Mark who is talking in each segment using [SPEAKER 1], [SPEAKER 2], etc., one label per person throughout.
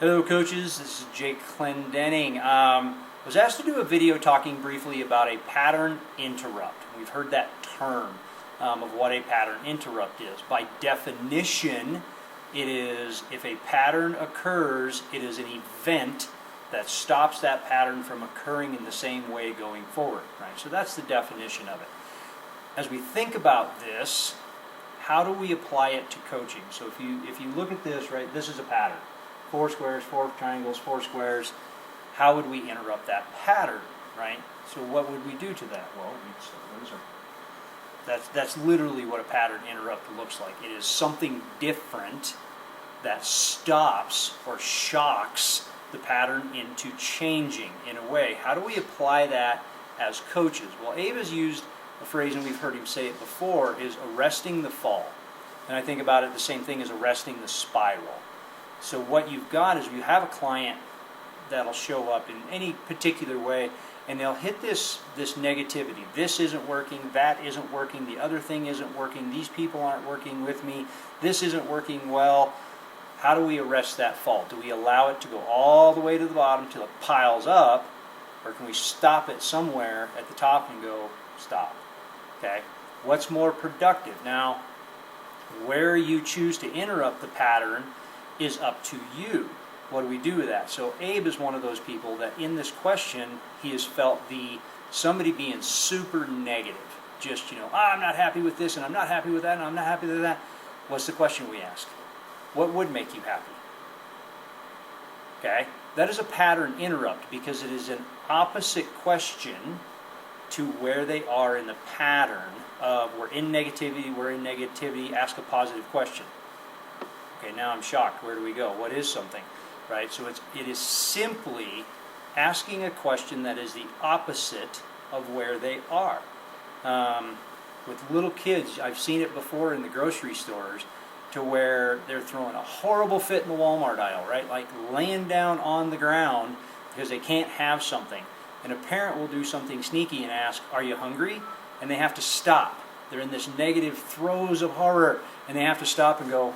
[SPEAKER 1] Hello coaches, this is Jake Clendenning. Was asked to do a video talking briefly about a pattern interrupt. We've heard that term of what a pattern interrupt is. By definition, it is if a pattern occurs, it is an event that stops that pattern from occurring in the same way going forward. Right? So that's the definition of it. As we think about this, how do we apply it to coaching? So if you look at this, right, this is a pattern. 4 squares, 4 triangles, 4 squares. How would we interrupt that pattern, right? So what would we do to that? Well, that's literally what a pattern interrupt looks like. It is something different that stops or shocks the pattern into changing in a way. How do we apply that as coaches? Well, Abe has used a phrase, and we've heard him say it before, is arresting the fall. And I think about it the same thing as arresting the spiral. So what you've got is you have a client that'll show up in any particular way, and they'll hit this negativity. This isn't working, that isn't working, the other thing isn't working, these people aren't working with me, this isn't working well. How do we arrest that fall? Do we allow it to go all the way to the bottom till it piles up, or can we stop it somewhere at the top and go, stop? Okay? What's more productive? Now, where you choose to interrupt the pattern is up to you. What do we do with that? So Abe is one of those people that in this question, he has felt somebody being super negative. Just, I'm not happy with this, and I'm not happy with that, and I'm not happy with that. What's the question we ask? What would make you happy? Okay? That is a pattern interrupt because it is an opposite question to where they are in the pattern of we're in negativity, ask a positive question. Okay, now I'm shocked. Where do we go? What is something? Right? So it is simply asking a question that is the opposite of where they are. With little kids, I've seen it before in the grocery stores to where they're throwing a horrible fit in the Walmart aisle, right? Like laying down on the ground because they can't have something. And a parent will do something sneaky and ask, "Are you hungry?" And they have to stop. They're in this negative throes of horror, and they have to stop and go,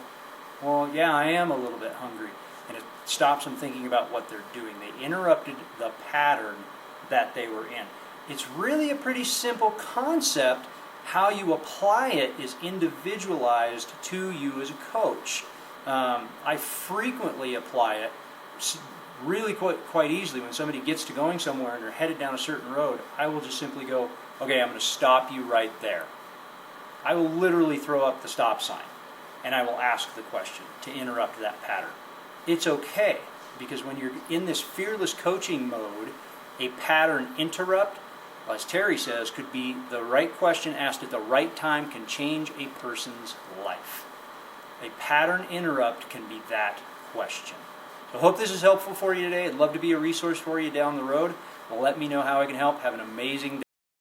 [SPEAKER 1] "Well, yeah, I am a little bit hungry." And it stops them thinking about what they're doing. They interrupted the pattern that they were in. It's really a pretty simple concept. How you apply it is individualized to you as a coach. I frequently apply it really quite easily when somebody gets to going somewhere and they're headed down a certain road. I will just simply go, "Okay, I'm going to stop you right there." I will literally throw up the stop sign. And I will ask the question to interrupt that pattern. It's okay, because when you're in this fearless coaching mode, a pattern interrupt, as Terry says, could be the right question asked at the right time can change a person's life. A pattern interrupt can be that question. So I hope this is helpful for you today. I'd love to be a resource for you down the road. Well, let me know how I can help. Have an amazing day.